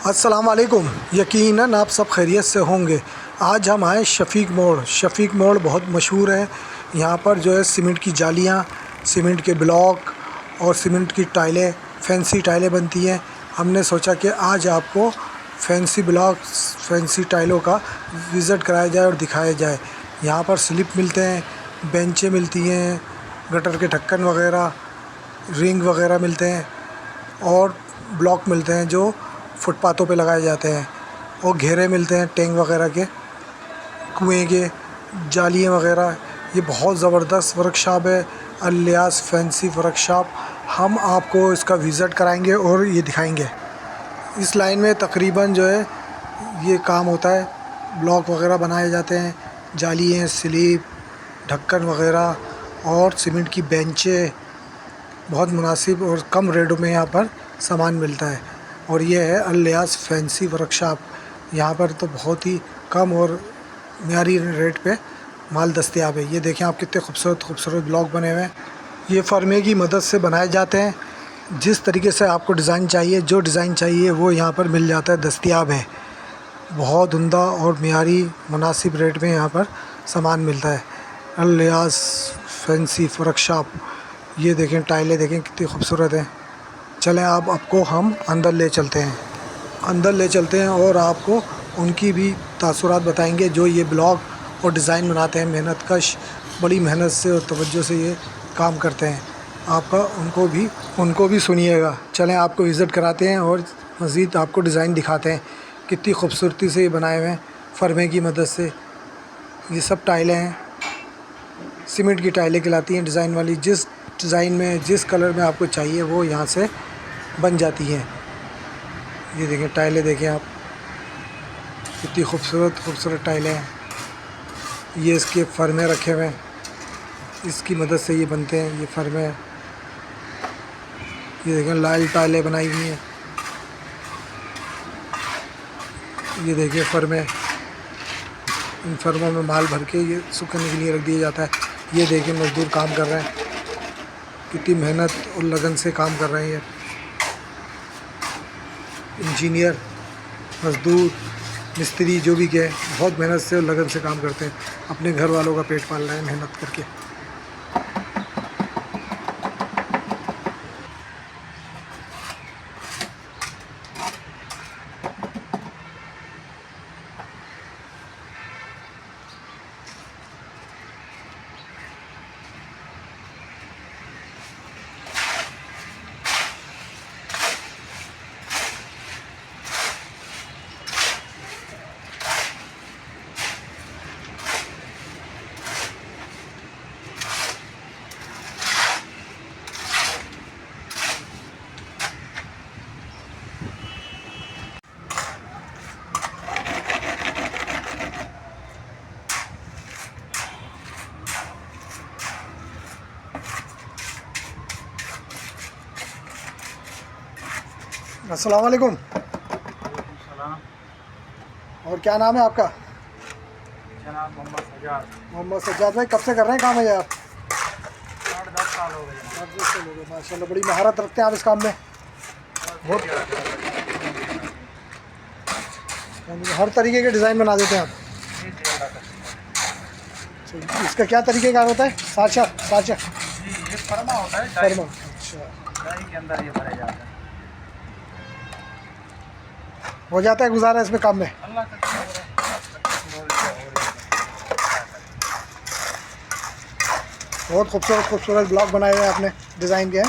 अस्सलाम वालेकुम। यकीनन आप सब खैरियत से होंगे। आज हम आए शफ़ीक मोड़। शफ़ीक मोड़ बहुत मशहूर है। यहाँ पर जो है सीमेंट की जालियाँ, सीमेंट के ब्लॉक और सीमेंट की टाइलें, फैंसी टाइलें बनती हैं। हमने सोचा कि आज आपको फैंसी ब्लॉक्स, फैंसी टाइलों का विज़िट कराया जाए और दिखाया जाए। यहाँ पर स्लिप मिलते हैं, बेंचें मिलती हैं, गटर के ढक्कन वगैरह, रिंग वगैरह मिलते हैं और ब्लॉक मिलते हैं जो फुटपाथों पे लगाए जाते हैं, और घेरे मिलते हैं टैंक वगैरह के, कुएं के, जालियाँ वगैरह। ये बहुत ज़बरदस्त वर्कशॉप है, अल-लियास फैंसी वर्कशॉप। हम आपको इसका विज़िट कराएंगे और ये दिखाएंगे। इस लाइन में तकरीबन जो है ये काम होता है, ब्लॉक वगैरह बनाए जाते हैं, जालियाँ, स्लीप, ढक्कन वगैरह और सीमेंट की बेंचें। बहुत मुनासिब और कम रेटों में यहाँ पर सामान मिलता है। और ये है अल-लियास फैंसी वर्कशॉप। यहाँ पर तो बहुत ही कम और मियारी रेट पे माल दस्तयाब है। ये देखें आप, कितने खूबसूरत खूबसूरत ब्लॉक बने हुए हैं। ये फरमे की मदद से बनाए जाते हैं। जिस तरीके से आपको डिज़ाइन चाहिए, जो डिज़ाइन चाहिए वो यहाँ पर मिल जाता है, दस्तयाब है। बहुत उम्दा और मियारी मुनासिब रेट में यहाँ पर सामान मिलता है। अल-लियास फैंसी वर्कशॉप। ये देखें, टाइलें देखें कितनी खूबसूरत हैं। चलें आप, आपको हम अंदर ले चलते हैं और आपको उनकी भी तासुरात बताएंगे जो ये ब्लॉग और डिज़ाइन बनाते हैं। मेहनतकश, बड़ी मेहनत से और तवज्जो से ये काम करते हैं। आपका उनको भी सुनिएगा। चलें आपको विज़िट कराते हैं और मज़ीद आपको डिज़ाइन दिखाते हैं। कितनी खूबसूरती से ये बनाए हुए हैं फरमे की मदद से। ये सब टाइलें हैं, सीमेंट की टाइलें कहलाती हैं, डिज़ाइन वाली। जिस डिज़ाइन में, जिस कलर में आपको चाहिए वो यहाँ से बन जाती हैं। ये देखें टाइलें, देखें आप कितनी खूबसूरत खूबसूरत टाइलें हैं। ये इसके फरमे रखे हुए हैं, इसकी मदद से ये बनते हैं, ये फरमे। ये देखें लाल टाइलें बनाई हुई हैं। ये देखिए फरमे, इन फर्मों में माल भर के ये सूखने के लिए रख दिया जाता है। ये देखिए मज़दूर काम कर रहे हैं, कितनी मेहनत और लगन से काम कर रहे हैं। ये इंजीनियर, मज़दूर, मिस्त्री जो भी कहे, बहुत मेहनत से और लगन से काम करते हैं। अपने घर वालों का पेट पाल रहे हैं मेहनत करके। अस्सलाम वालेकुम। और क्या नाम है आपका? जनाब मोहम्मद सज्जाद। मोहम्मद सज्जाद भाई, कब से कर रहे हैं काम है ये आप? 8-10 साल हो गए। 10 साल हो गए। माशाल्लाह, बड़ी महारत रखते हैं आप इस काम में। बहुत, यानी हर तरीके के डिज़ाइन बना देते हैं आप। इसका क्या तरीके का होता है? साचा साचा ये फरमा होता है, फरमा। अच्छा, डाई के अंदर ये भरे जाता है। हो जाता है गुजारा इसमें काम में? अल्लाह का शुक्र है। बहुत खूबसूरत खूबसूरत ब्लॉक बनाए हुए हैं आपने, डिज़ाइन के हैं।